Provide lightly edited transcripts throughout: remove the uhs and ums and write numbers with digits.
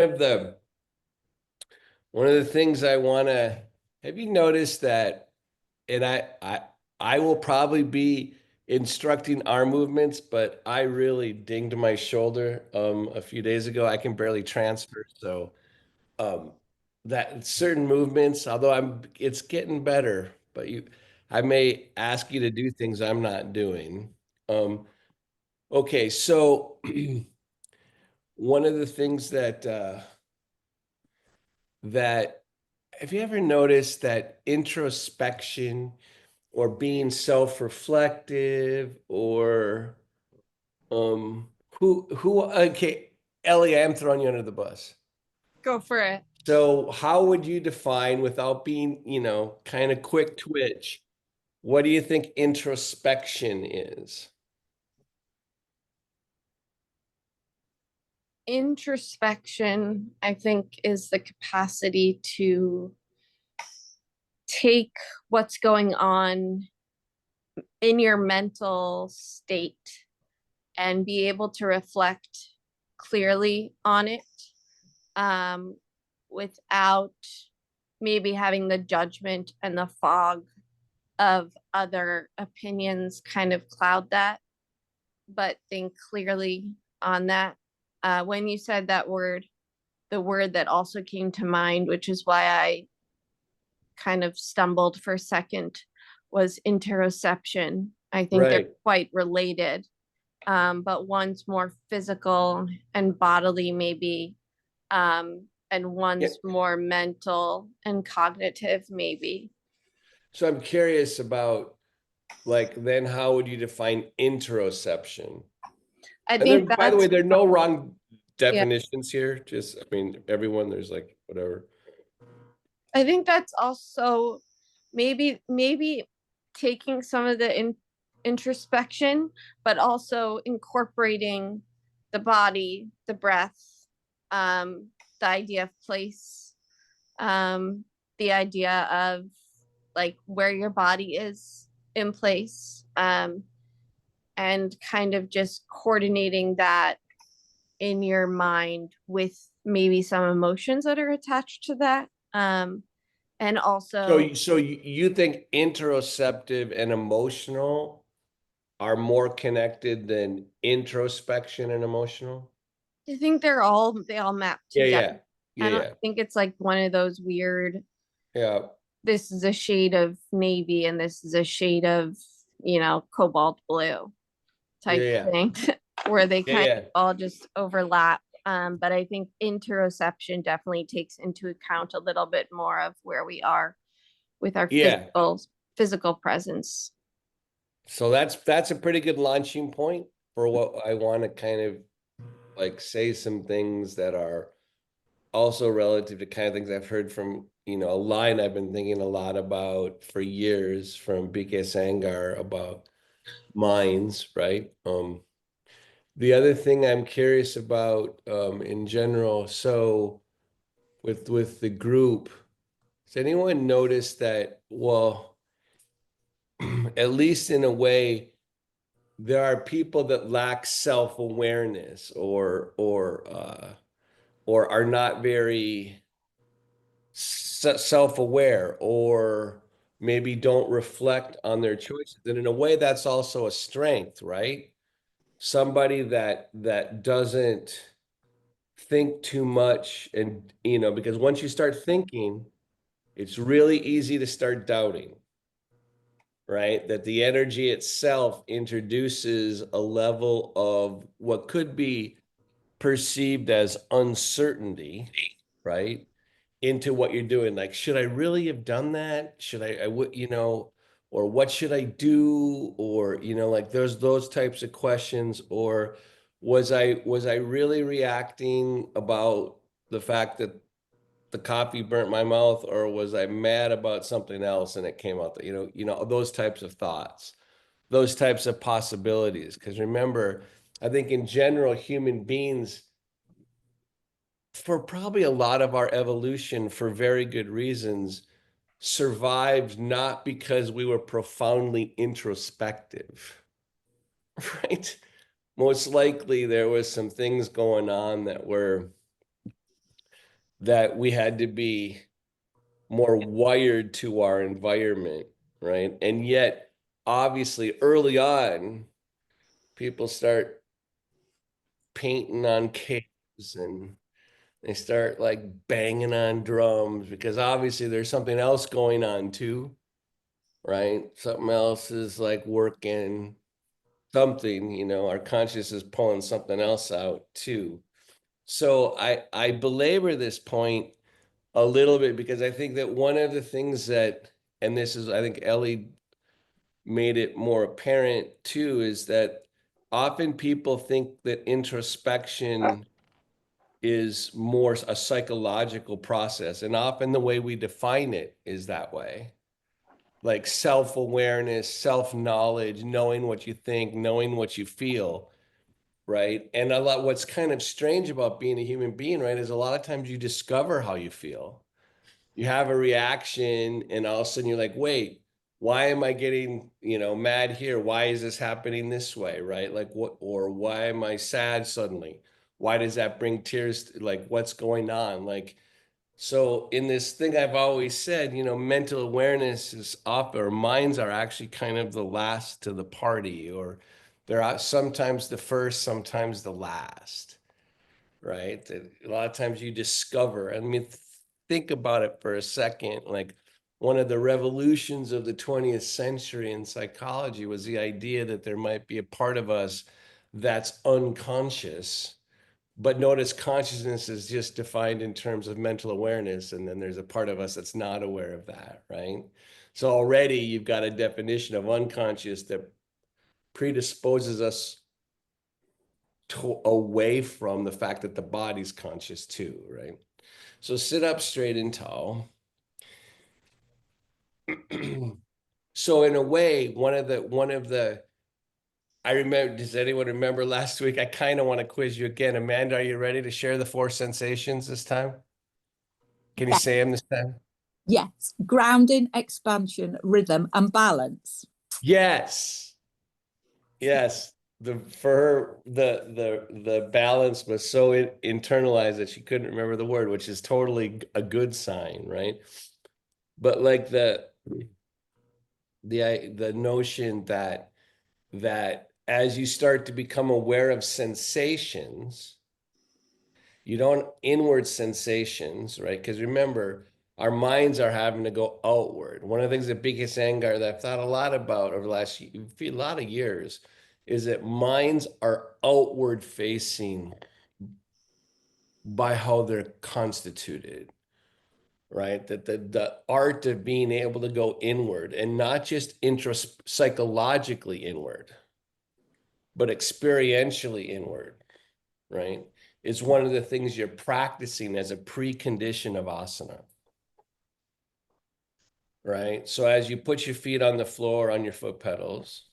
of the one of the things I want to have you noticed that, and I will probably be instructing our movements, but I really dinged my shoulder a few days ago. I can barely transfer, so um that certain movements, although it's getting better, but I may ask you to do things I'm not doing. Okay, so one of the things that have you ever noticed that introspection or being self-reflective or um who okay, Ellie, I'm throwing you under the bus. Go for it. So how would you define without being, kind of quick twitch, what do you think introspection is? Introspection, I think, is the capacity to take what's going on in your mental state and be able to reflect clearly on it um, without maybe having the judgment and the fog of other opinions kind of cloud that, but think clearly on that. When you said that word, the word that also came to mind, which is why I kind of stumbled for a second, was interoception. I think they're Right. quite related, but one's more physical and bodily, maybe, and Yeah. one's more mental and cognitive, maybe. So I'm curious about, like, then how would you define interoception? I And there, think by the way, that's, there are no wrong yeah, definitions here. Just, I mean, everyone, there's like whatever. I think that's also maybe taking some of the introspection, but also incorporating the body, the breath, um, the idea of place, um, the idea of like where your body is in place, and kind of just coordinating that in your mind with maybe some emotions that are attached to that. And So, also, you think interoceptive and emotional are more connected than introspection and emotional? I think they all map Yeah, together. yeah, yeah, I don't yeah, think it's like one of those weird, yeah, this is a shade of navy and this is a shade of, cobalt blue yeah, type yeah, thing where they yeah, kind yeah, of all just overlap. But I think interoception definitely takes into account a little bit more of where we are with our yeah. physical presence. So that's a pretty good launching point for what I want to kind of like say some things that are also relative to kind of things I've heard from, a line I've been thinking a lot about for years from BK Sangar about minds, right? The other thing I'm curious about in general, so with the group, has anyone noticed that, well, at least in a way, there are people that lack self-awareness or are not very self-aware or maybe don't reflect on their choices. And in a way, that's also a strength, right? Somebody that doesn't think too much and because once you start thinking, it's really easy to start doubting, right? That the energy itself introduces a level of what could be perceived as uncertainty, right? Into what you're doing. Like, should I really have done that? Should I would, or what should I do? Or, like there's those types of questions. Or was I really reacting about the fact that the coffee burnt my mouth, or was I mad about something else and it came out that, those types of thoughts, those types of possibilities. Because remember, I think in general, human beings, for probably a lot of our evolution, for very good reasons, survived not because we were profoundly introspective, right? Most likely there was some things going on that were that we had to be more wired to our environment, right? And yet, obviously, early on, people start painting on caves and they start like banging on drums because obviously there's something else going on too, right? Something else is like working, something, our conscious is pulling something else out too. So I belabor this point a little bit because I think that one of the things that, and this is, I think Ellie made it more apparent too, is that often people think that introspection is more a psychological process. And often the way we define it is that way. Like self-awareness, self-knowledge, knowing what you think, knowing what you feel, right? And what's kind of strange about being a human being, right, is a lot of times you discover how you feel. You have a reaction and all of a sudden you're like, wait, why am I getting, mad here? Why is this happening this way, right? Like what, or why am I sad suddenly? Why does that bring tears? Like what's going on? Like, so in this thing I've always said, mental awareness is up, or minds are actually kind of the last to the party, or they're sometimes the first, sometimes the last, right? That a lot of times you discover, I mean, think about it for a second. Like one of the revolutions of the 20th century in psychology was the idea that there might be a part of us that's unconscious. But notice consciousness is just defined in terms of mental awareness. And then there's a part of us that's not aware of that, right? So already you've got a definition of unconscious that predisposes us away from the fact that the body's conscious too, right? So sit up straight and tall. So in a way, one of the I remember, does anyone remember last week? I kind of want to quiz you again. Amanda, are you ready to share the four sensations this time? Can you Yeah. say them this time? Yes. Grounding, expansion, rhythm, and balance. Yes. Yes. For her, the balance was so internalized that she couldn't remember the word, which is totally a good sign, right? But like the notion that as you start to become aware of sensations, you don't inward sensations, right? Because remember, our minds are having to go outward. One of the things that biggest anger that I've thought a lot about over the last a lot of years is that minds are outward facing by how they're constituted, right? That the art of being able to go inward and not just psychologically inward, but experientially inward, right? Is one of the things you're practicing as a precondition of asana, right? So as you put your feet on the floor, on your foot pedals,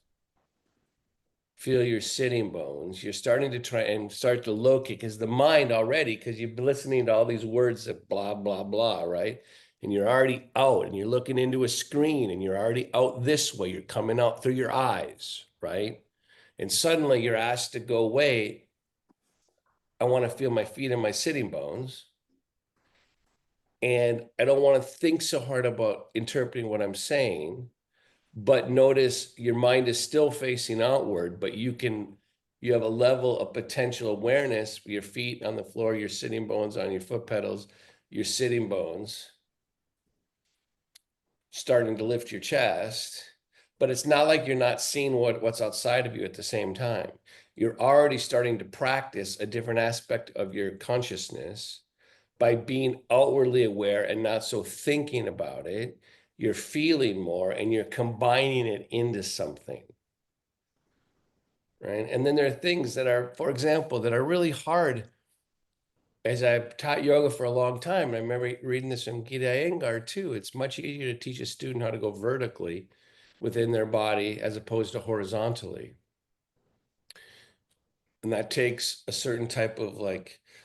feel your sitting bones, you're starting to try and start to locate, because the mind already, because you've been listening to all these words that blah, blah, blah, right? And you're already out and you're looking into a screen and you're already out this way. You're coming out through your eyes, right? And suddenly you're asked to go, wait, I want to feel my feet and my sitting bones. And I don't want to think so hard about interpreting what I'm saying, but notice your mind is still facing outward, but you have a level of potential awareness, your feet on the floor, your sitting bones on your foot pedals, your sitting bones, starting to lift your chest. But it's not like you're not seeing what's outside of you at the same time. You're already starting to practice a different aspect of your consciousness by being outwardly aware and not so thinking about it. You're feeling more and you're combining it into something, right? And then there are things that are, for example, that are really hard. As I've taught yoga for a long time, and I remember reading this from Gita Iyengar too, it's much easier to teach a student how to go vertically within their body as opposed to horizontally. And that takes a certain type of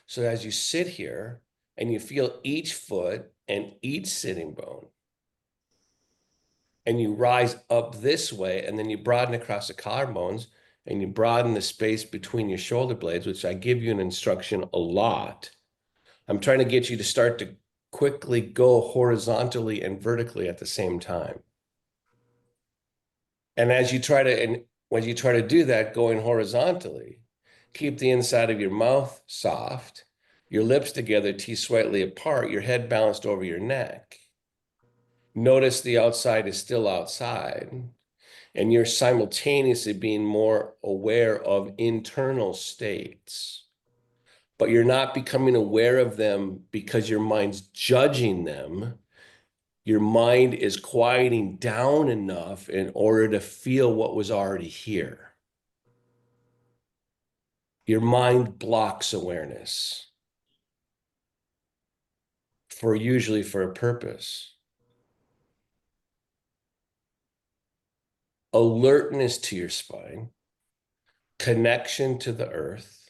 so as you sit here and you feel each foot and each sitting bone, and you rise up this way, and then you broaden across the collarbones, and you broaden the space between your shoulder blades, which I give you an instruction a lot. I'm trying to get you to start to quickly go horizontally and vertically at the same time. And when you try to do that, going horizontally, keep the inside of your mouth soft, your lips together, teeth slightly apart, your head balanced over your neck. Notice the outside is still outside, and you're simultaneously being more aware of internal states, but you're not becoming aware of them because your mind's judging them. Your mind is quieting down enough in order to feel what was already here. Your mind blocks awareness usually for a purpose. Alertness to your spine, connection to the earth,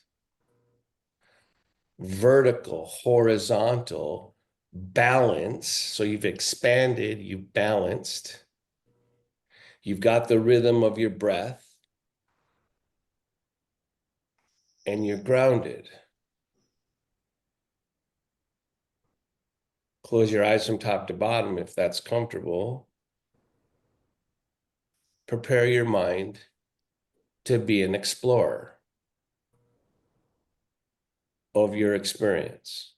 vertical, horizontal, balance. So you've expanded, you've balanced, you've got the rhythm of your breath, and you're grounded. Close your eyes from top to bottom if that's comfortable. Prepare your mind to be an explorer of your experience.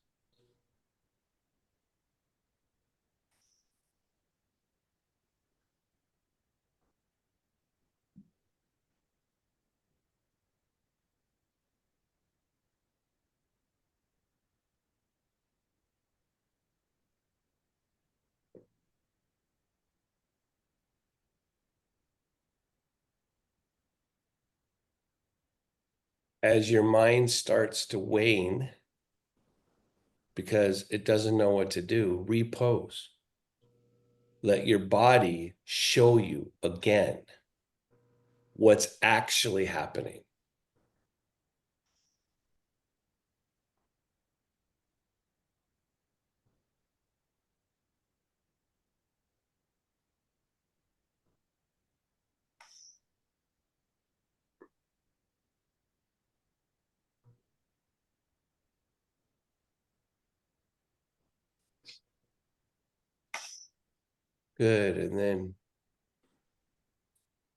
As your mind starts to wane because it doesn't know what to do, repose. Let your body show you again what's actually happening. Good. And then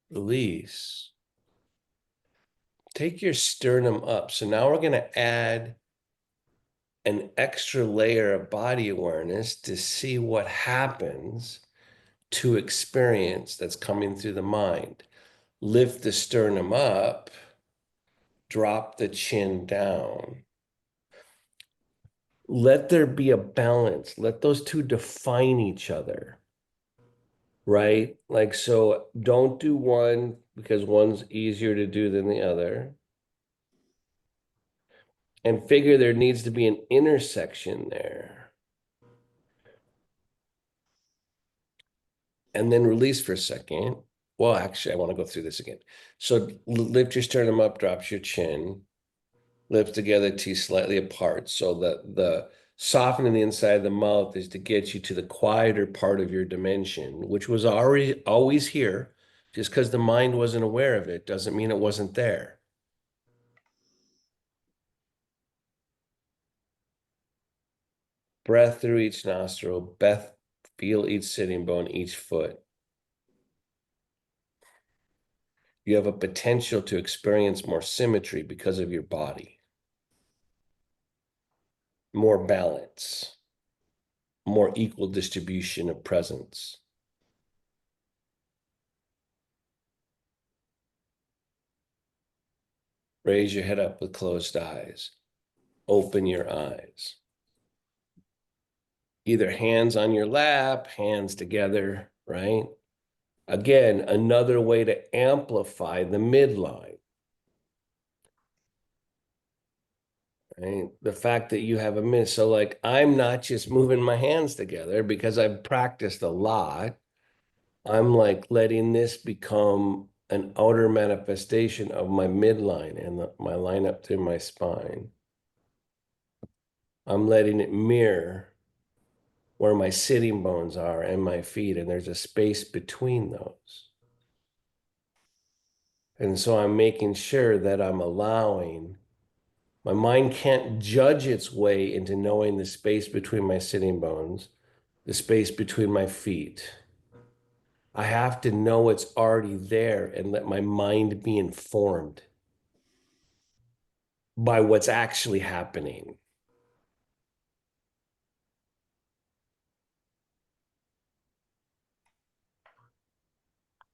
release. Take your sternum up. So now we're going to add an extra layer of body awareness to see what happens to experience that's coming through the mind. Lift the sternum up, drop the chin down. Let there be a balance. Let those two define each other, right? Like, so don't do one because one's easier to do than the other. And figure there needs to be an intersection there. And then release for a second. Well, actually, I want to go through this again. So lift your sternum up, drops your chin, lips together, teeth slightly apart. So the softening the inside of the mouth is to get you to the quieter part of your dimension, which was already always here. Just because the mind wasn't aware of it doesn't mean it wasn't there. Breath through each nostril, breath, feel each sitting bone, each foot. You have a potential to experience more symmetry because of your body, more balance, more equal distribution of presence. Raise your head up with closed eyes. Open your eyes. Either hands on your lap, hands together, right? Again, another way to amplify the midline. Right? The fact that you have a mid, so like I'm not just moving my hands together because I've practiced a lot. I'm like letting this become an outer manifestation of my midline and my line up through my spine. I'm letting it mirror where my sitting bones are and my feet, and there's a space between those. And so I'm making sure that I'm allowing My mind can't judge its way into knowing the space between my sitting bones, the space between my feet. I have to know it's already there and let my mind be informed by what's actually happening.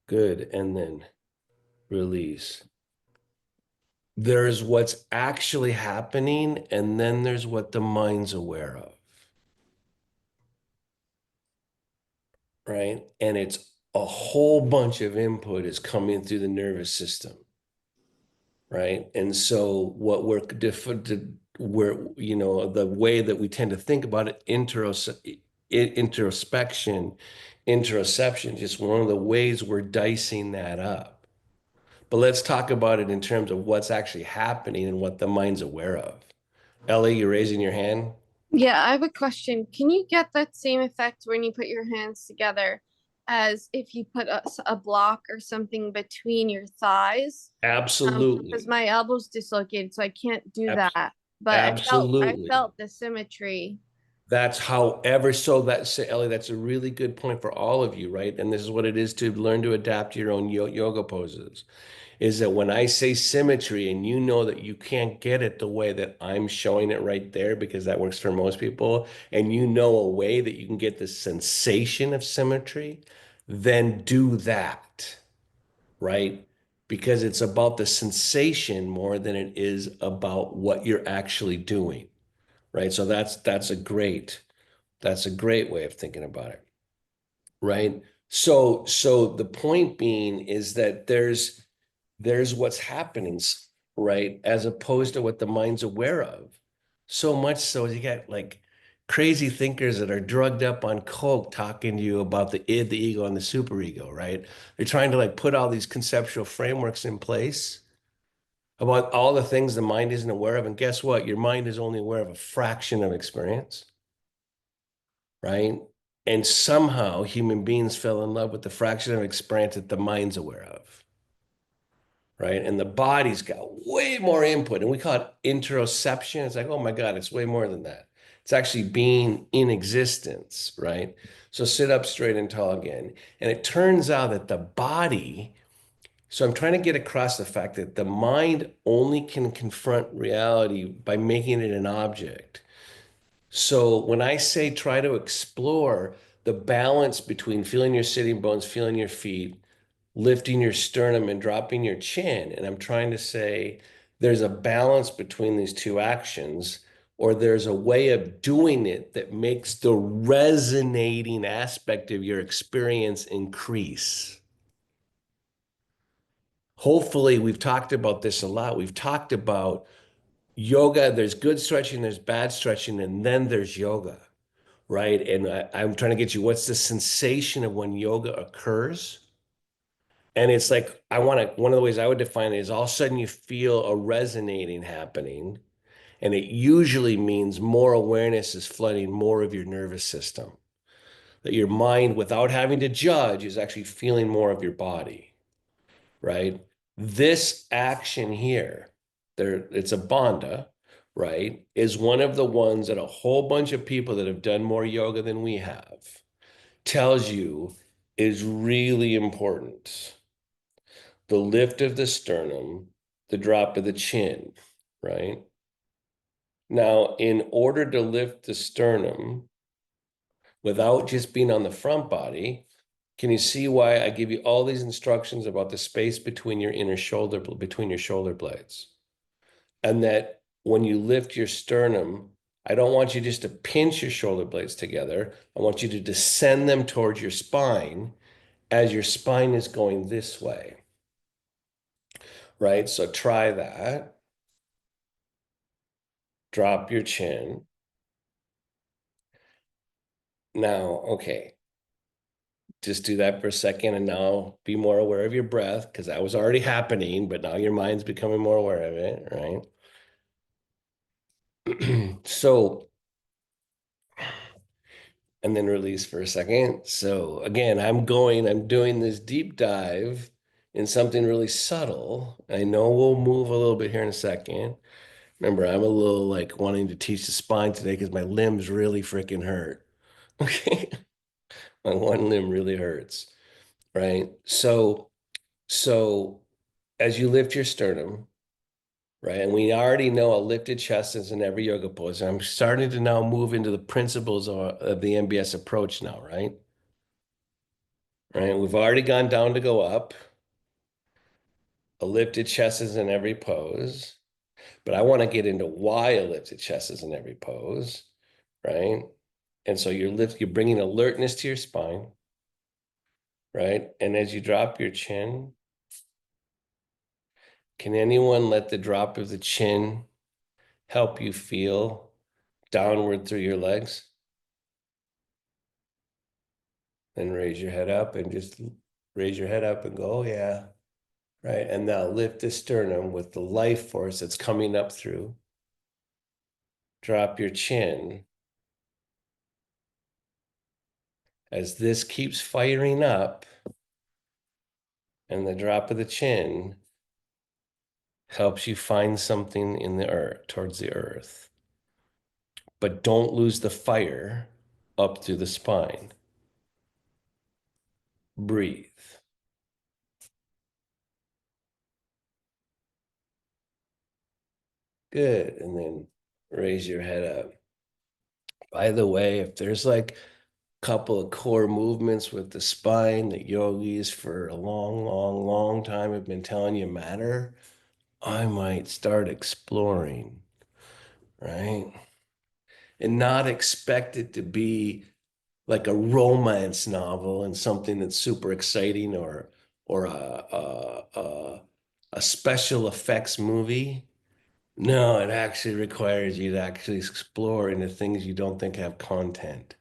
Good. And then release. There's what's actually happening, and then there's what the mind's aware of. Right? And it's a whole bunch of input is coming through the nervous system. Right? And so what we're the way that we tend to think about it, introspection, interoception, just one of the ways we're dicing that up. But let's talk about it in terms of what's actually happening and what the mind's aware of. Ellie, you're raising your hand? Yeah, I have a question. Can you get that same effect when you put your hands together as if you put a block or something between your thighs? Because Absolutely. my elbow's dislocated, so I can't do Abs- that. But I Absolutely. felt the symmetry. That's however, so that's Ellie, that's a really good point for all of you, right? And this is what it is to learn to adapt your own yoga poses. Is that when I say symmetry and you know that you can't get it the way that I'm showing it right there, because that works for most people, and you know a way that you can get the sensation of symmetry, then do that, right? Because it's about the sensation more than it is about what you're actually doing, right? So that's a great way of thinking about it, right? So the point being is that there's what's happening, right? As opposed to what the mind's aware of. So much so you got like crazy thinkers that are drugged up on coke talking to you about the id, the ego, and the superego, right? They're trying to like put all these conceptual frameworks in place about all the things the mind isn't aware of. And guess what? Your mind is only aware of a fraction of experience, right? And somehow human beings fell in love with the fraction of experience that the mind's aware of, right? And the body's got way more input, and we call it interoception. It's like, oh my God, it's way more than that. It's actually being in existence, right? So sit up straight and tall again. And it turns out that the body, so I'm trying to get across the fact that the mind only can confront reality by making it an object. So when I say try to explore the balance between feeling your sitting bones, feeling your feet, lifting your sternum and dropping your chin, and I'm trying to say there's a balance between these two actions, or there's a way of doing it that makes the resonating aspect of your experience increase. Hopefully, we've talked about this a lot. We've talked about yoga, there's good stretching, there's bad stretching, and then there's yoga. Right? And I'm trying to get you, what's the sensation of when yoga occurs? And it's like, one of the ways I would define it is all of a sudden you feel a resonating happening. And it usually means more awareness is flooding more of your nervous system. That your mind, without having to judge, is actually feeling more of your body, right? This action here, it's a bandha, right? Is one of the ones that a whole bunch of people that have done more yoga than we have tells you is really important. The lift of the sternum, the drop of the chin, right? Now, in order to lift the sternum without just being on the front body, can you see why I give you all these instructions about the space between your between your shoulder blades? And that when you lift your sternum, I don't want you just to pinch your shoulder blades together. I want you to descend them towards your spine as your spine is going this way, right? So try that. Drop your chin. Now, okay, just do that for a second and now be more aware of your breath because that was already happening, but now your mind's becoming more aware of it, right? So, and then release for a second. So again, I'm doing this deep dive in something really subtle. I know we'll move a little bit here in a second. Remember, I'm a little like wanting to teach the spine today because my limbs really freaking hurt. Okay. My one limb really hurts, right? So as you lift your sternum, right? And we already know a lifted chest is in every yoga pose. I'm starting to now move into the principles of the MBS approach now, right? Right. We've already gone down to go up. A lifted chest is in every pose, but I want to get into why a lifted chest is in every pose, right? And so you're bringing alertness to your spine, right? And as you drop your chin, can anyone let the drop of the chin help you feel downward through your legs? Then raise your head up and just raise your head up and go, oh, yeah, right? And now lift the sternum with the life force that's coming up through. Drop your chin. As this keeps firing up, and the drop of the chin helps you find something in the earth, towards the earth. But don't lose the fire up through the spine. Breathe. Good. And then raise your head up. By the way, if there's like a couple of core movements with the spine that yogis for a long, long, long time have been telling you matter, I might start exploring, right? And not expect it to be like a romance novel and something that's super exciting or a special effects movie. No, it actually requires you to actually explore into things you don't think have content,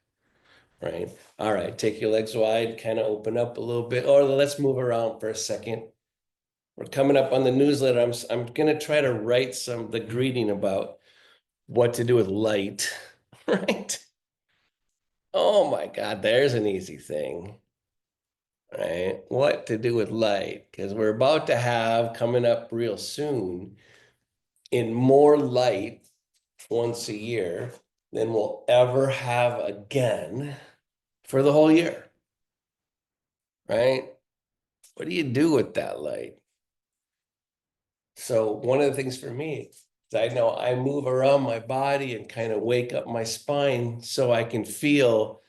right? All right, take your legs wide, kind of open up a little bit, or let's move around for a second. We're coming up on the newsletter. I'm gonna try to write the greeting about what to do with light, right? Oh my God, there's an easy thing, right? What to do with light? Because we're about to have coming up real soon in more light once a year than we'll ever have again for the whole year, right? What do you do with that light? So one of the things for me is I know I move around my body and kind of wake up my spine so I can feel.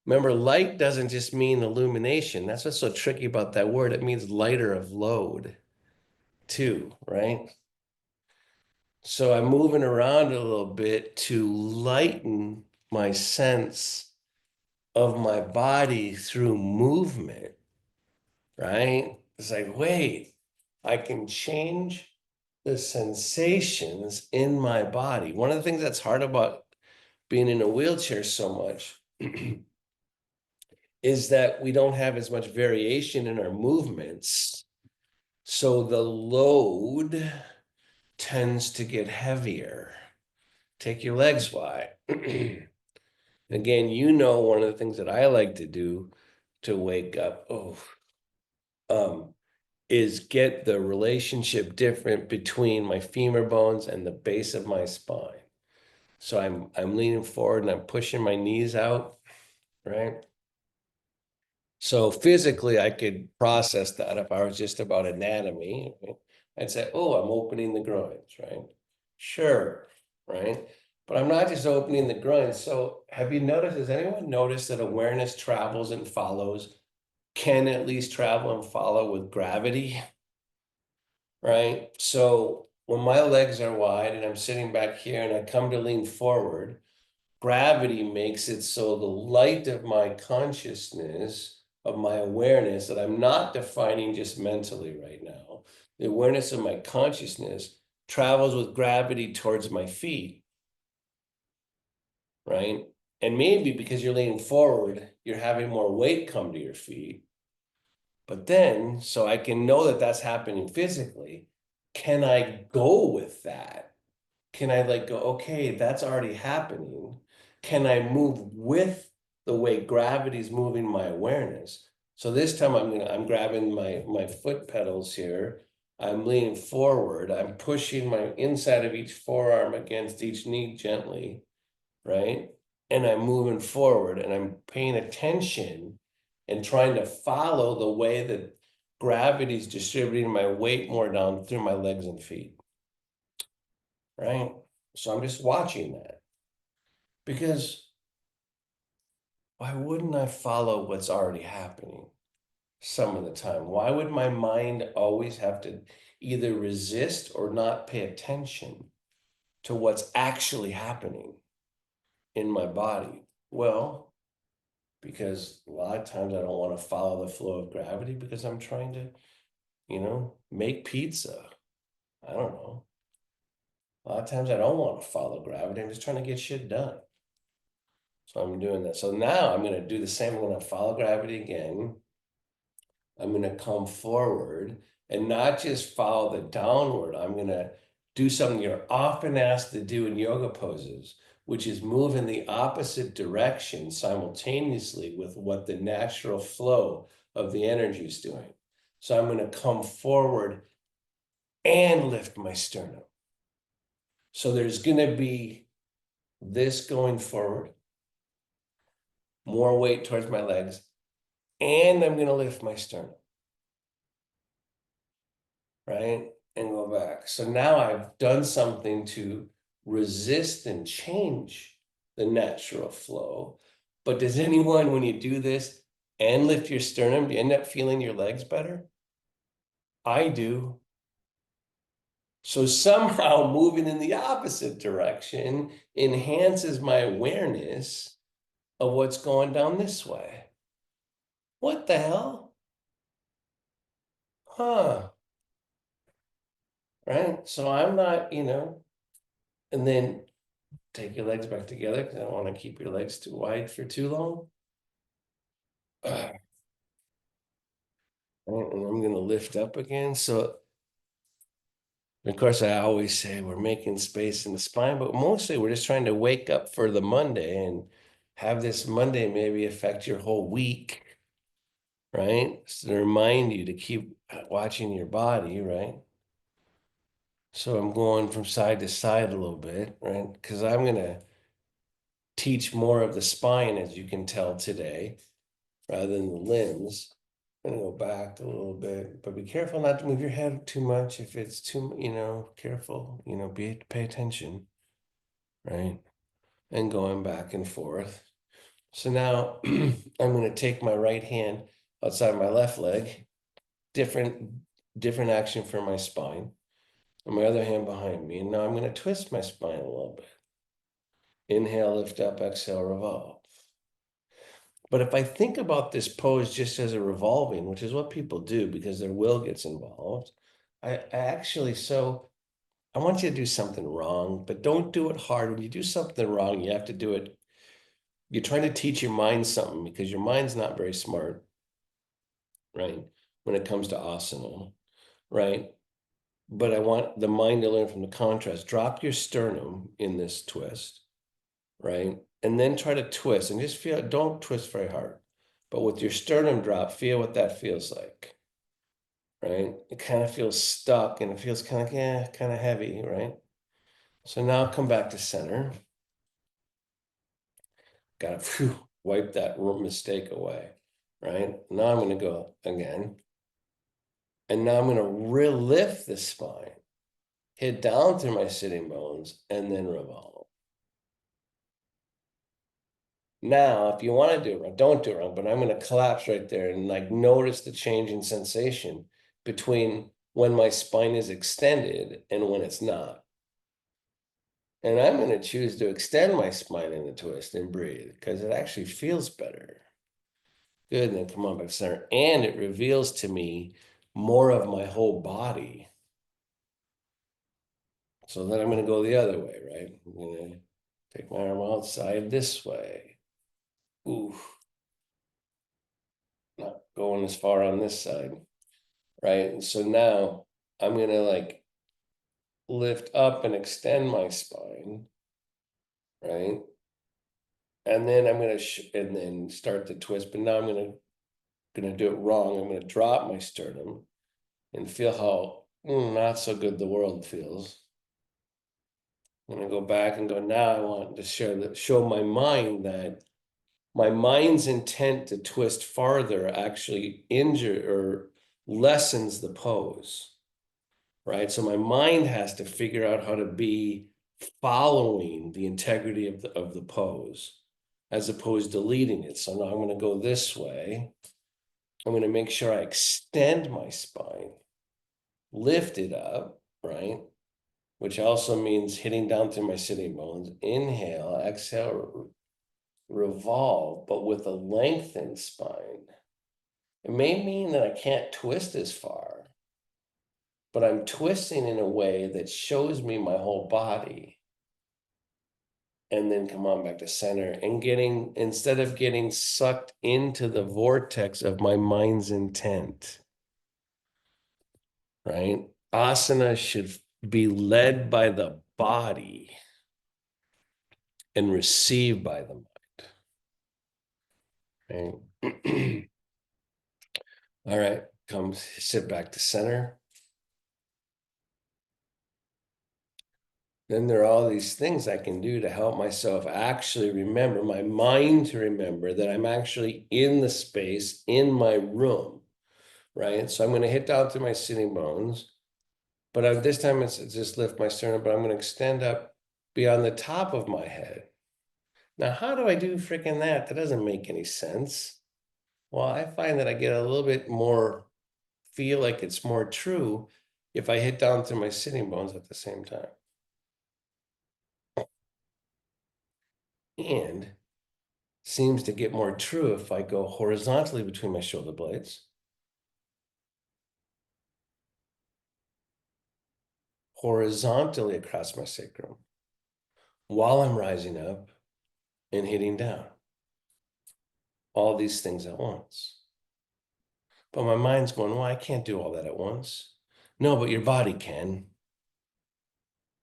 Remember, light doesn't just mean illumination. That's what's so tricky about that word. It means lighter of load too, right? So I'm moving around a little bit to lighten my sense of my body through movement, right? It's like, wait, I can change the sensations in my body. One of the things that's hard about being in a wheelchair so much is that we don't have as much variation in our movements. So the load tends to get heavier. Take your legs wide. Again, you know, one of the things that I like to do to wake up, is get the relationship different between my femur bones and the base of my spine. So I'm leaning forward and I'm pushing my knees out, right? So physically, I could process that if I was just about anatomy. Right? I'd say, oh, I'm opening the groins, right? Sure, right? But I'm not just opening the groins. So have you noticed, has anyone noticed that awareness travels and follows, can at least travel and follow with gravity, right? So when my legs are wide and I'm sitting back here and I come to lean forward, gravity makes it so the light of my consciousness, of my awareness that I'm not defining just mentally right now, the awareness of my consciousness travels with gravity towards my feet, right? And maybe because you're leaning forward, you're having more weight come to your feet. But then, so I can know that that's happening physically, can I go with that? Can I like go, okay, that's already happening. Can I move with the way gravity's moving my awareness? So this time I'm grabbing my foot pedals here. I'm leaning forward. I'm pushing my inside of each forearm against each knee gently, right? And I'm moving forward and I'm paying attention and trying to follow the way that gravity is distributing my weight more down through my legs and feet, right? So I'm just watching that, because why wouldn't I follow what's already happening some of the time? Why would my mind always have to either resist or not pay attention to what's actually happening in my body? Well, because a lot of times I don't want to follow the flow of gravity because I'm trying to, make pizza. I don't know. A lot of times I don't want to follow gravity. I'm just trying to get shit done. So I'm doing that. So now I'm going to do the same. I'm going to follow gravity again. I'm going to come forward and not just follow the downward. I'm going to do something you're often asked to do in yoga poses, which is move in the opposite direction simultaneously with what the natural flow of the energy is doing. So I'm going to come forward and lift my sternum. So there's going to be this going forward, more weight towards my legs, and I'm going to lift my sternum, right? And go back. So now I've done something to resist and change the natural flow. But does anyone, when you do this and lift your sternum, do you end up feeling your legs better? I do. So somehow moving in the opposite direction enhances my awareness of what's going down this way. What the hell? Huh. Right? So I'm not, and then take your legs back together because I don't want to keep your legs too wide for too long. And I'm going to lift up again. So, of course, I always say we're making space in the spine, but mostly we're just trying to wake up for the Monday and have this Monday maybe affect your whole week, right? So to remind you to keep watching your body, right? So I'm going from side to side a little bit, right? Because I'm going to teach more of the spine, as you can tell today, rather than the limbs. I'm gonna go back a little bit, but be careful not to move your head too much. If it's too, careful, pay attention, right? And going back and forth. So now I'm gonna take my right hand outside my left leg, different action for my spine, and my other hand behind me. And now I'm gonna twist my spine a little bit. Inhale, lift up, exhale, revolve. But if I think about this pose just as a revolving, which is what people do because their will gets involved, I actually, so I want you to do something wrong, but don't do it hard. When you do something wrong, you have to do it. You're trying to teach your mind something because your mind's not very smart, right? When it comes to asana, right? But I want the mind to learn from the contrast. Drop your sternum in this twist, right? And then try to twist and just feel, don't twist very hard. But with your sternum drop, feel what that feels like, right? It kind of feels stuck and it feels kind of heavy, right? So now come back to center. Got to wipe that mistake away, right? Now I'm going to go again. And now I'm going to lift the spine, hit down through my sitting bones, and then revolve. Now, if you want to do it wrong, don't do it wrong, but I'm going to collapse right there and notice the change in sensation between when my spine is extended and when it's not. And I'm going to choose to extend my spine in the twist and breathe because it actually feels better. Good, and then come on back to center. And it reveals to me more of my whole body. So then I'm going to go the other way, right? I'm going to take my arm outside this way. Ooh. Not going as far on this side, right? And so now I'm going to lift up and extend my spine, right? And then I'm going to and then start the twist, but now I'm going to do it wrong. I'm going to drop my sternum and feel how not so good the world feels. I'm gonna go back and go, now I want to show my mind that my mind's intent to twist farther actually injure or lessens the pose, right? So my mind has to figure out how to be following the integrity of the pose as opposed to leading it. So now I'm going to go this way. I'm going to make sure I extend my spine, lift it up, right? Which also means hitting down through my sitting bones. Inhale, exhale, revolve, but with a lengthened spine. It may mean that I can't twist as far, but I'm twisting in a way that shows me my whole body. And then come on back to center and instead of getting sucked into the vortex of my mind's intent, right? Asana should be led by the body and received by the mind, right? All right, come sit back to center. Then there are all these things I can do to help myself actually remember, my mind to remember that I'm actually in the space in my room, right? So I'm going to hit down through my sitting bones, but this time it's just lift my sternum, but I'm going to extend up beyond the top of my head. Now, how do I do freaking that? That doesn't make any sense. Well, I find that I get a little bit more, feel like it's more true if I hit down through my sitting bones at the same time. And seems to get more true if I go horizontally between my shoulder blades, horizontally across my sacrum, while I'm rising up and hitting down. All these things at once. But my mind's going, well, I can't do all that at once. No, but your body can.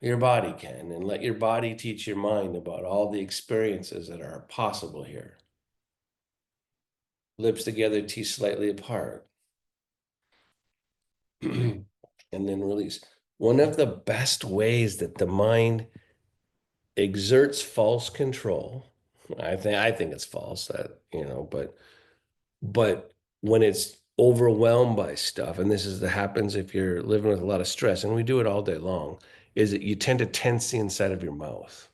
Your body can, and let your body teach your mind about all the experiences that are possible here. Lips together, teeth slightly apart. And then release. One of the best ways that the mind exerts false control, I think it's false, that, but when it's overwhelmed by stuff, and this is that happens if you're living with a lot of stress, and we do it all day long, is that you tend to tense the inside of your mouth,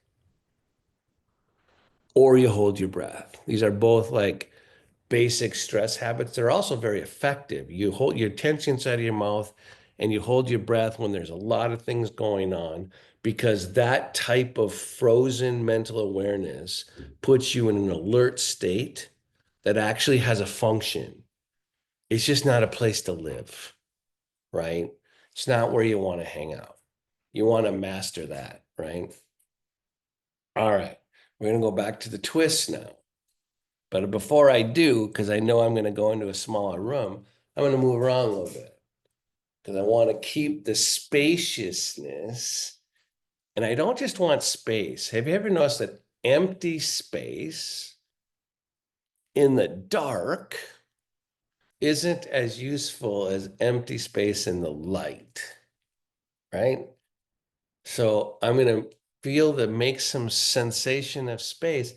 or you hold your breath. These are both like basic stress habits. They're also very effective. You tense the inside of your mouth and you hold your breath when there's a lot of things going on, because that type of frozen mental awareness puts you in an alert state that actually has a function. It's just not a place to live, right? It's not where you want to hang out. You want to master that, right? All right, we're going to go back to the twists now. But before I do, because I know I'm going to go into a smaller room, I'm going to move around a little bit because I want to keep the spaciousness. And I don't just want space. Have you ever noticed that empty space in the dark isn't as useful as empty space in the light, right? So I'm going to make some sensation of space,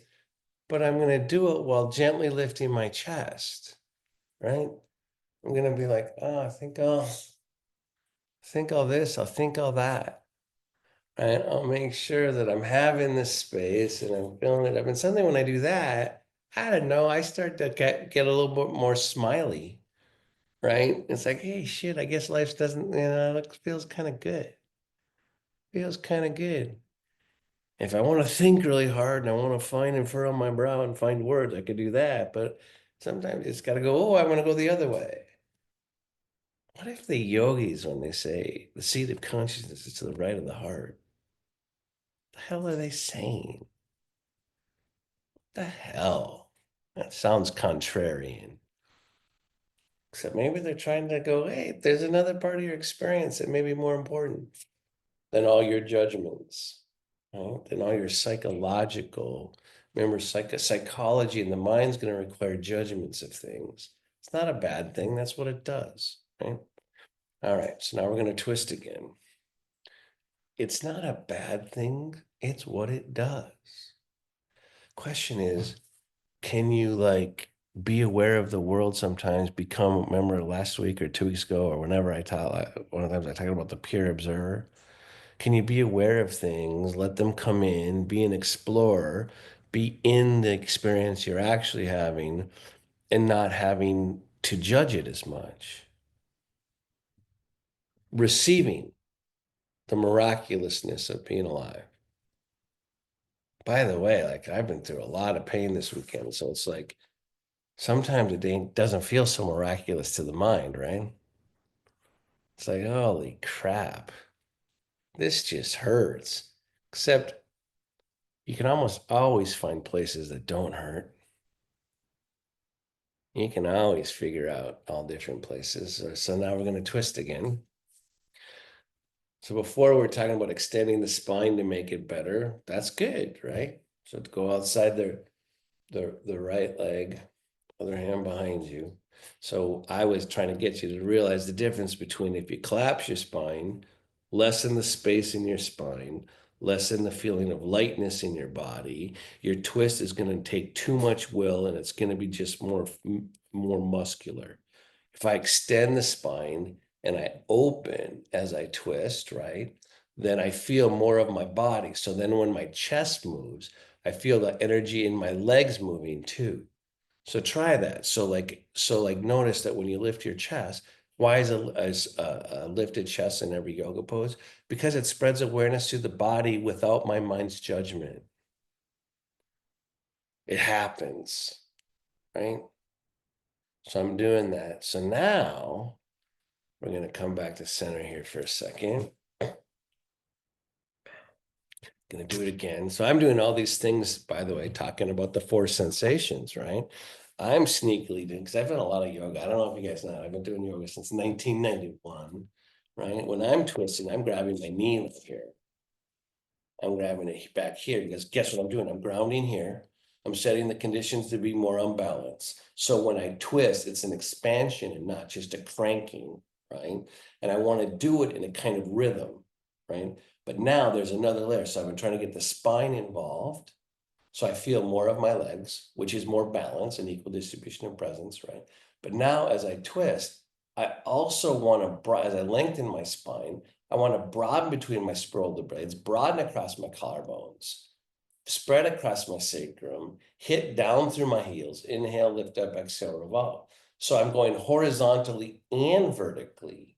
but I'm going to do it while gently lifting my chest, right? I'm going to be like, oh, I think I'll this, I'll think all that, right? I'll make sure that I'm having this space and I'm filling it up. And suddenly when I do that, I don't know, I start to get a little bit more smiley, right? It's like, hey, shit, I guess life doesn't, it feels kind of good. Feels kind of good. If I want to think really hard and I want to find and furrow my brow and find words, I could do that. But sometimes it's got to go, oh, I want to go the other way. What if the yogis, when they say the seat of consciousness is to the right of the heart, the hell are they saying? What the hell? That sounds contrarian. Except maybe they're trying to go, hey, there's another part of your experience that may be more important than all your judgments, right? Than all your psychological. Remember, psychology and the mind's going to require judgments of things. It's not a bad thing. That's what it does, right? All right, so now we're going to twist again. It's not a bad thing. It's what it does. Question is, can you like be aware of the world sometimes, remember last week or 2 weeks ago or whenever I taught, one of the times I talked about the peer observer. Can you be aware of things, let them come in, be an explorer, be in the experience you're actually having and not having to judge it as much? Receiving the miraculousness of being alive. By the way, like I've been through a lot of pain this weekend, so it's like sometimes it doesn't feel so miraculous to the mind, right? It's like, holy crap, this just hurts. Except you can almost always find places that don't hurt. You can always figure out all different places. So now we're going to twist again. So before we we're talking about extending the spine to make it better. That's good, right? So to go outside the right leg, other hand behind you. So I was trying to get you to realize the difference between if you collapse your spine, lessen the space in your spine, lessen the feeling of lightness in your body. Your twist is going to take too much will and it's going to be just more muscular. If I extend the spine and I open as I twist, right, then I feel more of my body. So then when my chest moves, I feel the energy in my legs moving too. So try that. So like notice that when you lift your chest, why is a lifted chest in every yoga pose? Because it spreads awareness to the body without my mind's judgment. It happens, right? So I'm doing that. So now we're going to come back to center here for a second. Going to do it again. So I'm doing all these things, by the way, talking about the 4 sensations, right? I'm sneakily doing, because I've done a lot of yoga. I don't know if you guys know, I've been doing yoga since 1991, right? When I'm twisting, I'm grabbing my knee up here. I'm grabbing it back here because guess what I'm doing? I'm grounding here. I'm setting the conditions to be more unbalanced. So when I twist, it's an expansion and not just a cranking, right? And I want to do it in a kind of rhythm, right? But now there's another layer. So I've been trying to get the spine involved. So I feel more of my legs, which is more balance and equal distribution of presence, right? But now as I twist, I also want to, as I lengthen my spine, I want to broaden between my shoulder blades, broaden across my collarbones, spread across my sacrum, hit down through my heels, inhale, lift up, exhale, revolve. So I'm going horizontally and vertically,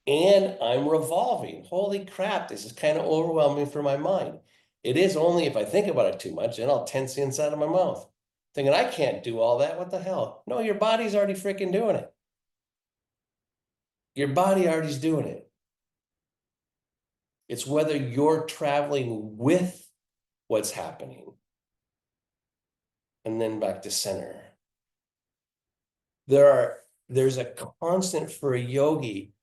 and I'm revolving. Holy crap, this is kind of overwhelming for my mind. It is only if I think about it too much, and I'll tense the inside of my mouth, thinking I can't do all that. What the hell? No, your body's already freaking doing it. Your body already's doing it. It's whether you're traveling with what's happening. And then back to center. There's a constant for a yogi.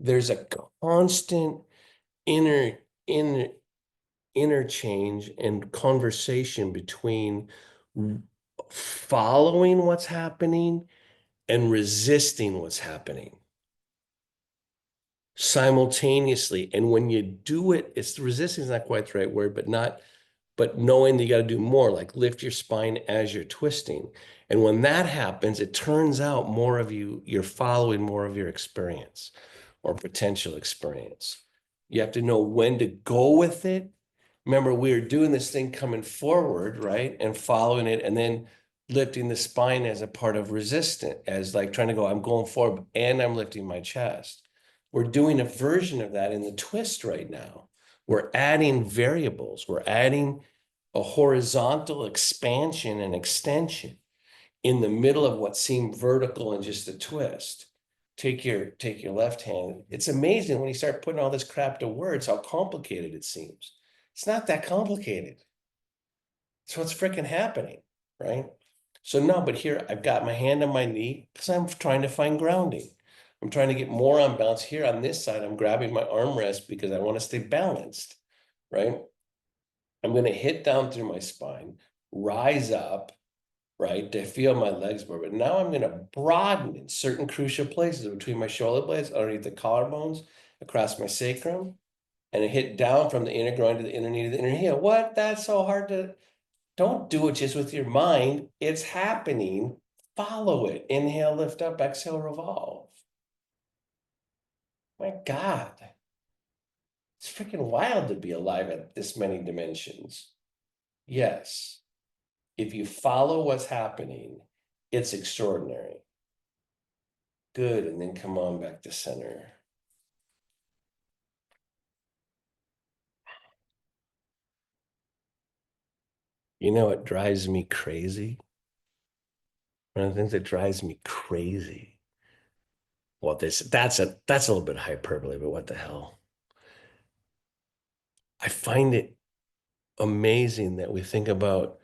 There's a constant interchange and conversation between following what's happening and resisting what's happening simultaneously. And when you do it, it's resisting is not quite the right word, but knowing that you got to do more, like lift your spine as you're twisting. And when that happens, it turns out you're following more of your experience or potential experience. You have to know when to go with it. Remember, we were doing this thing coming forward, right? And following it and then lifting the spine as a part of resistance, as like trying to go, I'm going forward and I'm lifting my chest. We're doing a version of that in the twist right now. We're adding variables. We're adding a horizontal expansion and extension in the middle of what seemed vertical and just a twist. Take your left hand. It's amazing when you start putting all this crap to words, how complicated it seems. It's not that complicated. It's what's freaking happening, right? So no, but here I've got my hand on my knee because I'm trying to find grounding. I'm trying to get more on balance. Here on this side, I'm grabbing my armrest because I want to stay balanced, right? I'm going to hit down through my spine, rise up, right? To feel my legs more. But now I'm going to broaden in certain crucial places between my shoulder blades, underneath the collarbones, across my sacrum, and hit down from the inner groin to the inner knee to the inner heel. What? That's so hard to. Don't do it just with your mind. It's happening. Follow it. Inhale, lift up, exhale, revolve. My God. It's freaking wild to be alive at this many dimensions. Yes. If you follow what's happening, it's extraordinary. Good. And then come on back to center. You know what drives me crazy? One of the things that drives me crazy. Well, that's a little bit hyperbole, but what the hell? I find it amazing that we think about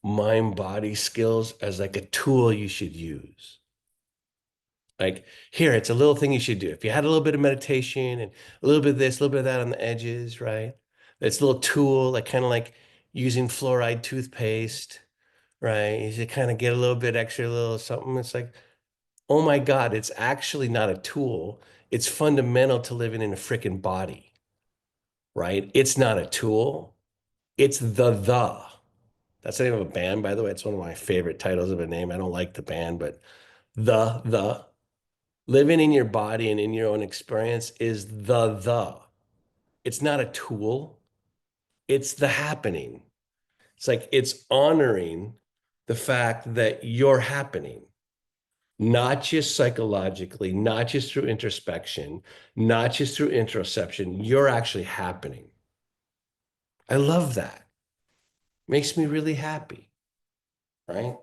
mind body skills as like a tool you should use. Like, here, it's a little thing you should do. If you had a little bit of meditation and a little bit of this, a little bit of that on the edges, right? It's a little tool, like kind of like using fluoride toothpaste, right? You should kind of get a little bit extra, a little something. It's like, oh my God, it's actually not a tool. It's fundamental to living in a freaking body, right? It's not a tool. It's the. That's the name of a band, by the way. It's one of my favorite titles of a name. I don't like the band, but the. Living in your body and in your own experience is the. It's not a tool. It's the happening. It's like it's honoring the fact that you're happening, not just psychologically, not just through introspection, not just through introception. You're actually happening. I love that. Makes me really happy, right?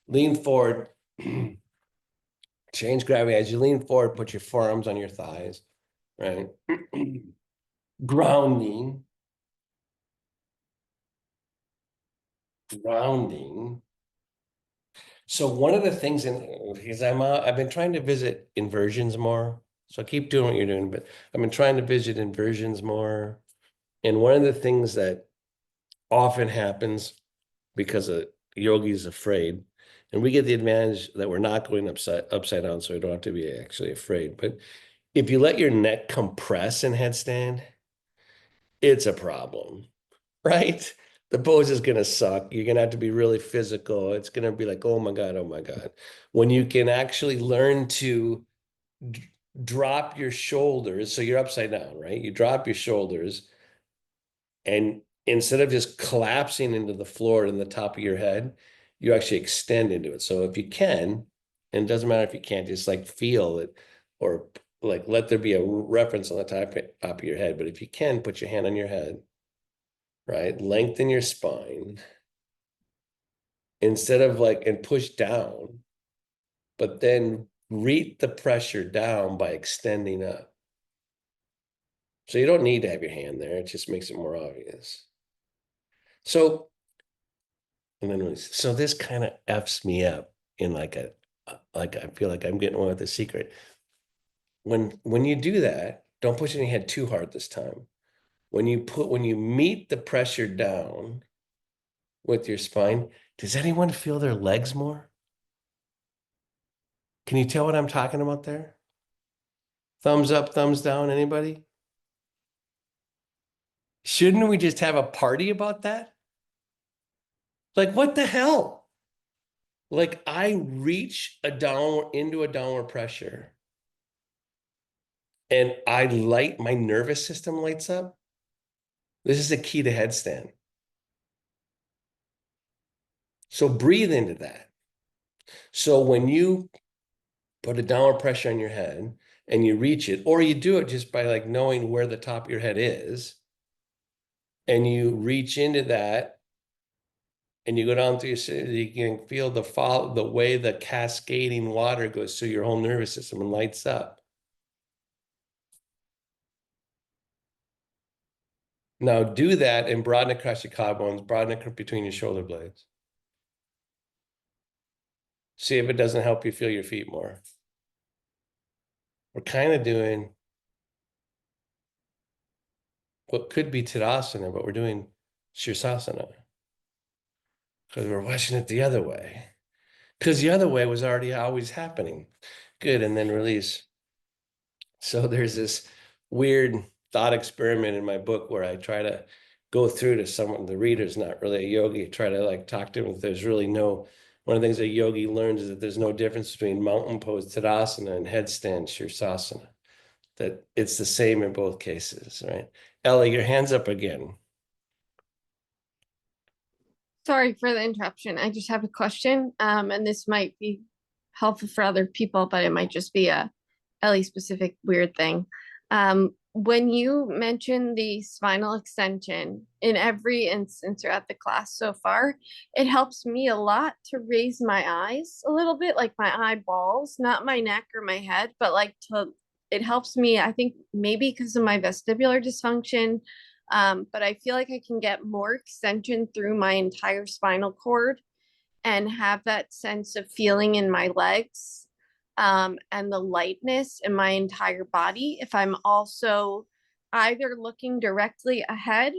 Lean forward, change gravity. As you lean forward, put your forearms on your thighs, right? Grounding, grounding. So one of the things because I've been trying to visit inversions more. So keep doing what you're doing, but I've been trying to visit inversions more. And one of the things that often happens because a yogi is afraid, and we get the advantage that we're not going upside down, so we don't have to be actually afraid. But if you let your neck compress in headstand, it's a problem, right? The pose is going to suck. You're going to have to be really physical. It's going to be like, oh my God, oh my God. When you can actually learn to drop your shoulders, so you're upside down, right? You drop your shoulders, and instead of just collapsing into the floor in the top of your head, you actually extend into it. So if you can, and it doesn't matter if you can't, just like feel it, or like let there be a reference on the top of your head. But if you can, put your hand on your head, right? Lengthen your spine instead of like, and push down, but then rate the pressure down by extending up. So you don't need to have your hand there. It just makes it more obvious. So, and then, so this kind of F's me up in like like I feel like I'm getting one with a secret. When you do that, don't push your head too hard this time. When you meet the pressure down with your spine, does anyone feel their legs more? Can you tell what I'm talking about there? Thumbs up, thumbs down, anybody? Shouldn't we just have a party about that? Like, what the hell? Like, I reach into a downward pressure and my nervous system lights up. This is the key to headstand. So breathe into that. So when you put a downward pressure on your head and you reach it, or you do it just by like knowing where the top of your head is, and you reach into that and you go down through you can feel the way the cascading water goes through your whole nervous system and lights up. Now do that and broaden across your collarbones, broaden it between your shoulder blades. See if it doesn't help you feel your feet more. We're kind of doing what could be Tadasana, but we're doing Shirsasana. because we're watching it the other way. Because the other way was already always happening. Good, and then release. So there's this weird thought experiment in my book where I try to go through to someone, the reader's not really a yogi, try to like talk to him. There's really no, one of the things a yogi learns is that there's no difference between mountain pose Tadasana and headstand Shirsasana. That it's the same in both cases, right? Ellie, your hand's up again. Sorry for the interruption. I just have a question. And this might be helpful for other people, but it might just be a Ellie specific weird thing. When you mentioned the spinal extension in every instance throughout the class so far, it helps me a lot to raise my eyes a little bit, like my eyeballs, not my neck or my head, but like to, it helps me, I think maybe because of my vestibular dysfunction. But I feel like I can get more extension through my entire spinal cord and have that sense of feeling in my legs, and the lightness in my entire body if I'm also either looking directly ahead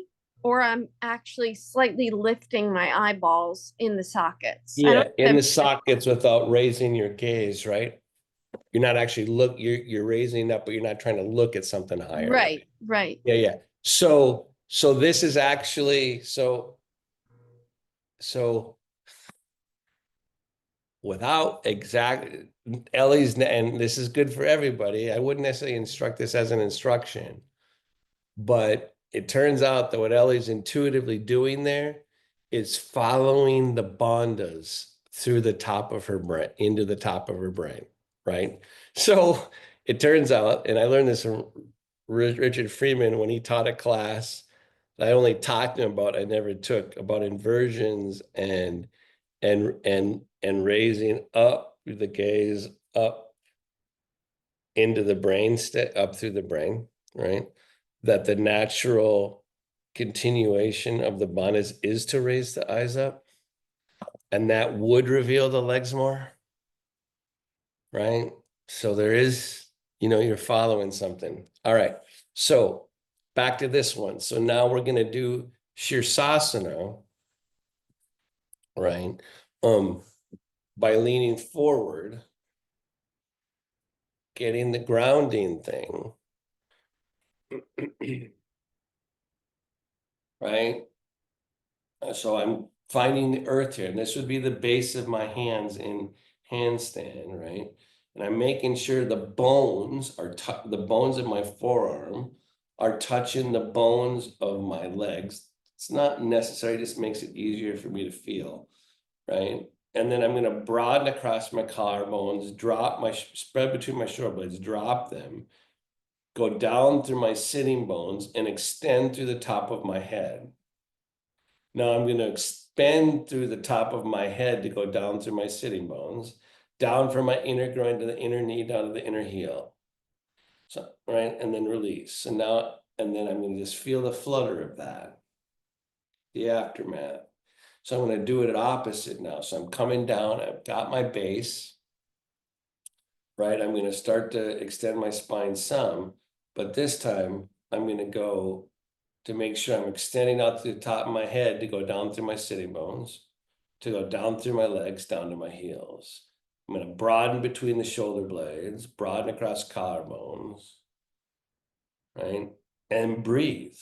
or I'm actually slightly lifting my eyeballs in the sockets. I don't Yeah, know in if the sockets without raising your gaze, right? You're not actually you're raising up, but you're not trying to look at something higher. right, right. Yeah, yeah. So this is actually so without exact Ellie's, and this is good for everybody. I wouldn't necessarily instruct this as an instruction, but it turns out that what Ellie's intuitively doing there is following the bandhas through the top of her brain, into the top of her brain, right? So it turns out, and I learned this from Richard Freeman when he taught a class that I only talked to him about, I never took, about inversions and raising up the gaze up into the brain, up through the brain, right? That the natural continuation of the bandhas is to raise the eyes up, and that would reveal the legs more, right? So there is, you're following something. All right. So back to this one. So now we're going to do Shirsasana, right? By leaning forward, getting the grounding thing, right? So I'm finding the earth here, and this would be the base of my hands in handstand, right? And I'm making sure the bones are the bones of my forearm are touching the bones of my legs. It's not necessary, it just makes it easier for me to feel, right? And then I'm going to broaden across my collarbones, drop my spread between my shoulder blades, drop them, go down through my sitting bones, and extend through the top of my head. Now I'm going to expand through the top of my head to go down through my sitting bones, down from my inner groin to the inner knee, down to the inner heel. So, right, and then release. So now, and then I'm going to just feel the flutter of that, the aftermath. So I'm going to do it opposite now. So I'm coming down, I've got my base, right? I'm going to start to extend my spine some, but this time I'm going to go to make sure I'm extending out to the top of my head to go down through my sitting bones, to go down through my legs, down to my heels. I'm going to broaden between the shoulder blades, broaden across collarbones, right? And breathe.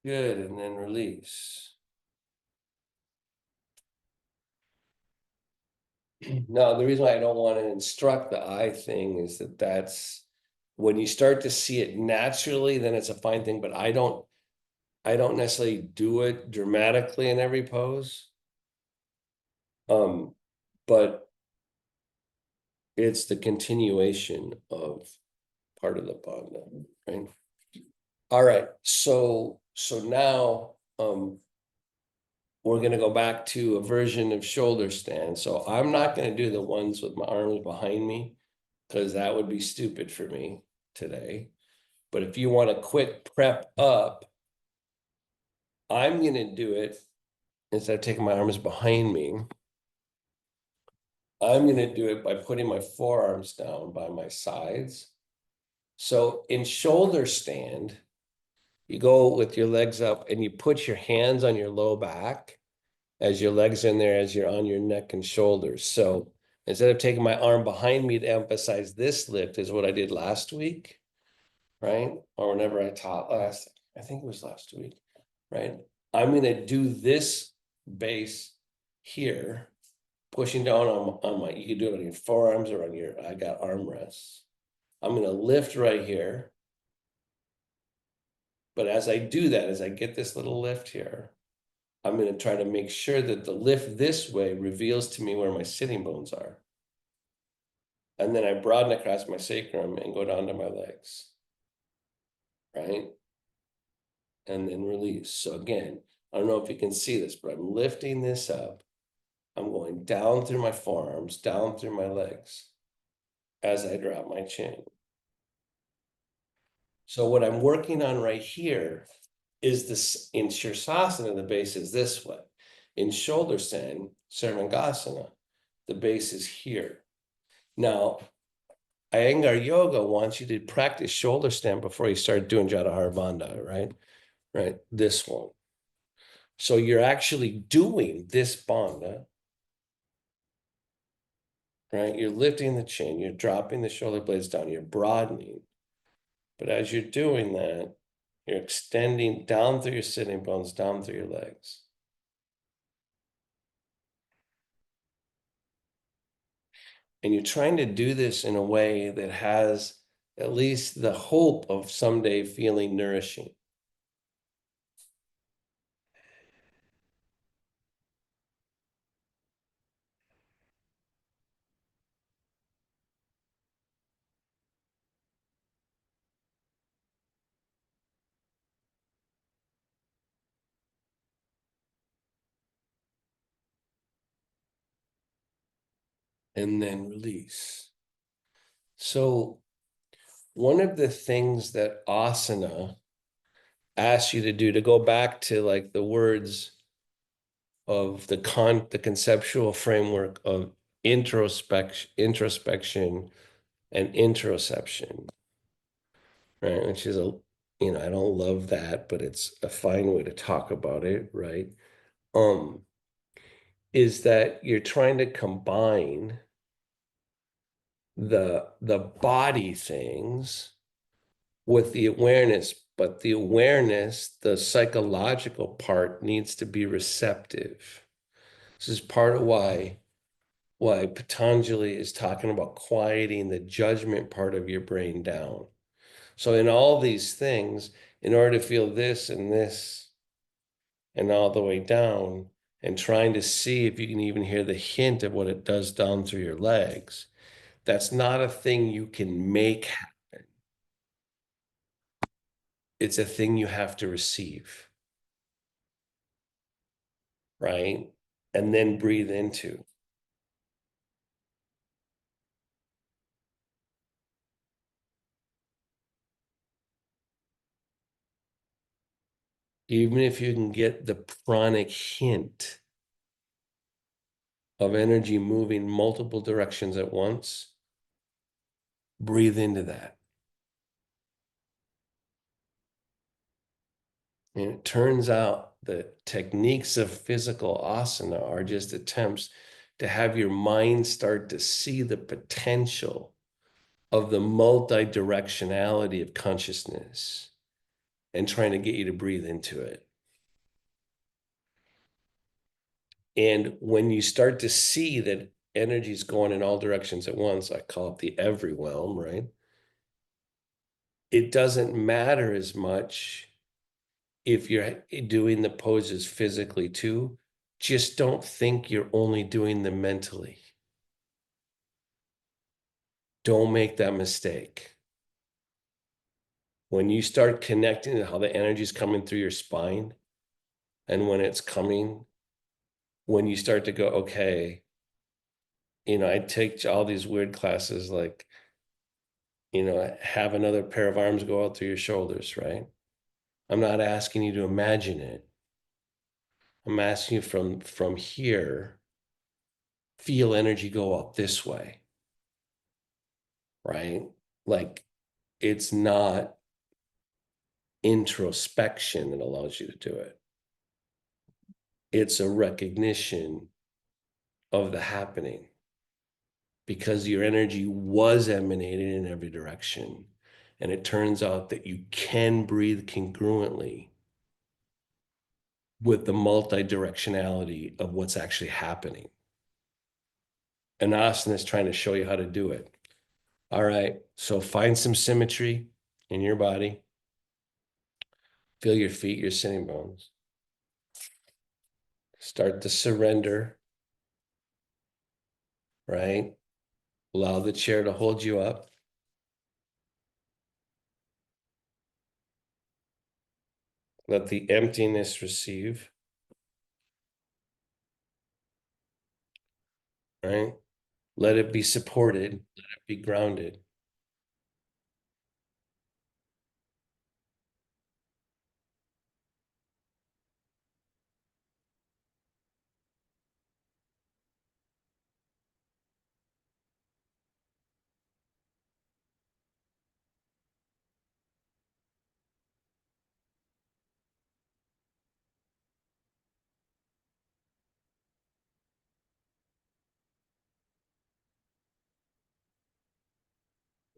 Good, and then release. Now, the reason why I don't want to instruct the eye thing is that that's when you start to see it naturally, then it's a fine thing, but I don't necessarily do it dramatically in every pose. But it's the continuation of part of the bandha, right? All right, so now we're gonna go back to a version of shoulder stand. So I'm not gonna do the ones with my arms behind me because that would be stupid for me today. But if you want a quick prep up, I'm gonna do it instead of taking my arms behind me. I'm going to do it by putting my forearms down by my sides. So in shoulder stand, you go with your legs up and you put your hands on your low back as your legs in there, as you're on your neck and shoulders. So instead of taking my arm behind me to emphasize this lift is what I did last week, right? Or whenever I taught last, I think it was last week, right? I'm going to do this base here, pushing down on my, you can do it on your forearms or on your, I got arm rests. I'm going to lift right here. But as I do that, as I get this little lift here, I'm going to try to make sure that the lift this way reveals to me where my sitting bones are. And then I broaden across my sacrum and go down to my legs, right? And then release. So again, I don't know if you can see this, but I'm lifting this up. I'm going down through my forearms, down through my legs as I drop my chin. So what I'm working on right here is this in Shirsasana, the base is this way. In shoulder stand, Sarvangasana, the base is here. Now, Iyengar Yoga wants you to practice shoulder stand before you start doing Jadahara Bandha, right? Right, this one. So you're actually doing this bandha, right? You're lifting the chin, you're dropping the shoulder blades down, you're broadening. But as you're doing that, you're extending down through your sitting bones, down through your legs. And you're trying to do this in a way that has at least the hope of someday feeling nourishing. And then release. So one of the things that asana asks you to do, to go back to like the words of the conceptual framework of introspection and interoception, right? Which is I don't love that, but it's a fine way to talk about it, right? Is that you're trying to combine the body things with the awareness, but the awareness, the psychological part needs to be receptive. This is part of why Patanjali is talking about quieting the judgment part of your brain down. So in all these things, in order to feel this and this and all the way down, and trying to see if you can even hear the hint of what it does down through your legs, that's not a thing you can make happen. It's a thing you have to receive, right? And then breathe into. Even if you can get the pranic hint of energy moving multiple directions at once, breathe into that. And it turns out that techniques of physical asana are just attempts to have your mind start to see the potential of the multi-directionality of consciousness and trying to get you to breathe into it. And when you start to see that energy is going in all directions at once, I call it the every realm, right? It doesn't matter as much if you're doing the poses physically too. Just don't think you're only doing them mentally. Don't make that mistake. When you start connecting to how the energy is coming through your spine, and when it's coming, when you start to go, okay, I take all these weird classes like, have another pair of arms go out through your shoulders, right? I'm not asking you to imagine it. I'm asking you from here feel energy go up this way, right? Like it's not introspection that allows you to do it. It's a recognition of the happening because your energy was emanating in every direction. And it turns out that you can breathe congruently with the multi-directionality of what's actually happening. And Asana is trying to show you how to do it. All right, so find some symmetry in your body. Feel your feet, your sitting bones. Start to surrender, right? Allow the chair to hold you up. Let the emptiness receive, right? Let it be supported, let it be grounded.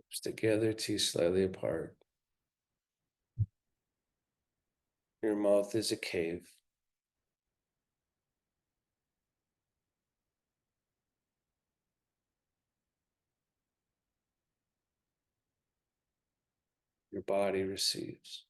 Hips together, teeth slightly apart. Your mouth is a cave. Your body receives.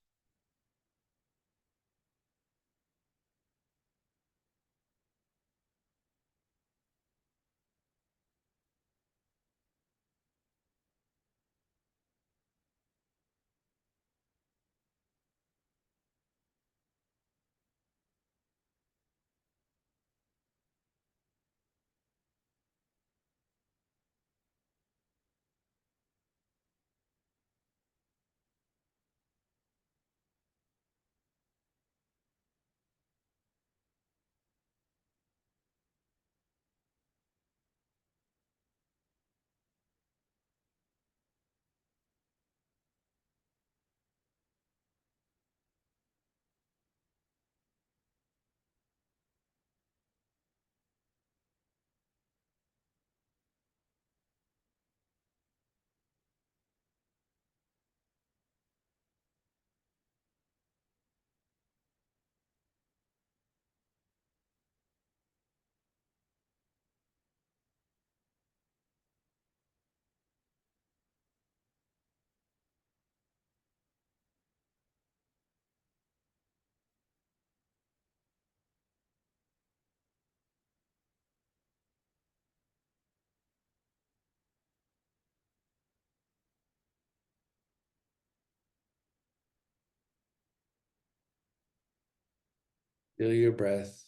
Feel your breath.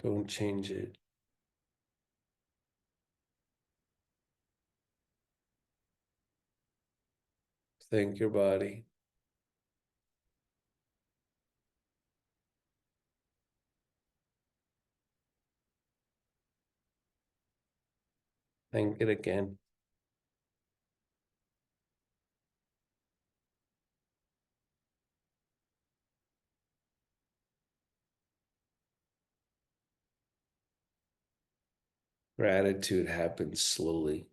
Don't change it. Thank your body. Thank it again. Gratitude happens slowly.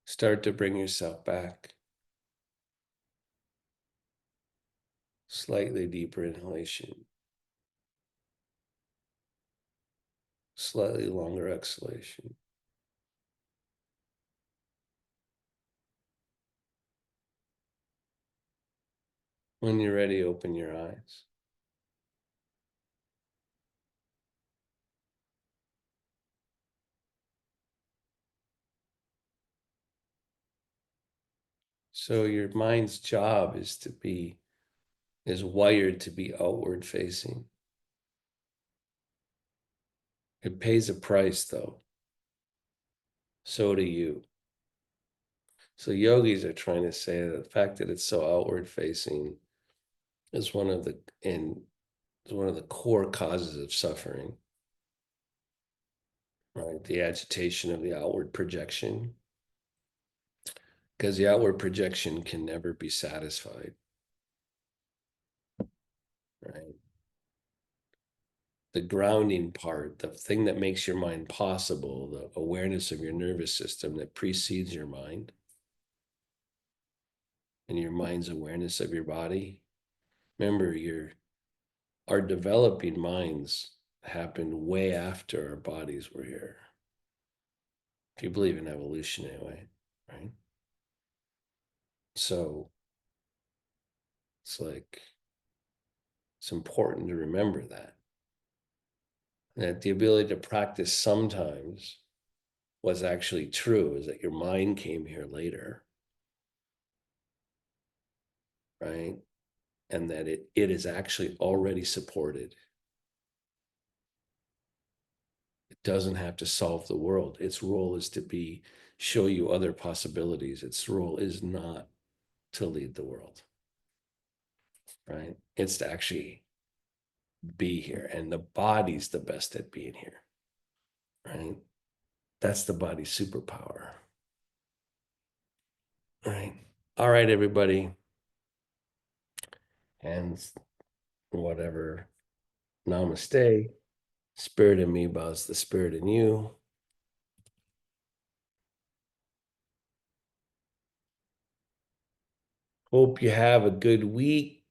Start to bring yourself back. Slightly deeper inhalation. Slightly longer exhalation. When you're ready, open your eyes. So your mind's job is wired to be outward facing. It pays a price though. So do you. So yogis are trying to say that the fact that it's so outward facing is one of the core causes of suffering, right? The agitation of the outward projection, because the outward projection can never be satisfied, right? The grounding part, the thing that makes your mind possible, the awareness of your nervous system that precedes your mind, and your mind's awareness of your body. Remember, our developing minds happened way after our bodies were here. If you believe in evolution anyway, right? So it's like, it's important to remember that the ability to practice sometimes was actually true, is that your mind came here later, right? And that it is actually already supported. It doesn't have to solve the world. Its role is to show you other possibilities. Its role is not to lead the world, right? It's to actually be here. And the body's the best at being here, right? That's the body's superpower, right? All right, everybody. And whatever. Namaste. Spirit in me bows the spirit in you. Hope you have a good week.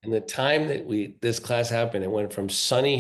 And the time that this class happened, it went from sunny here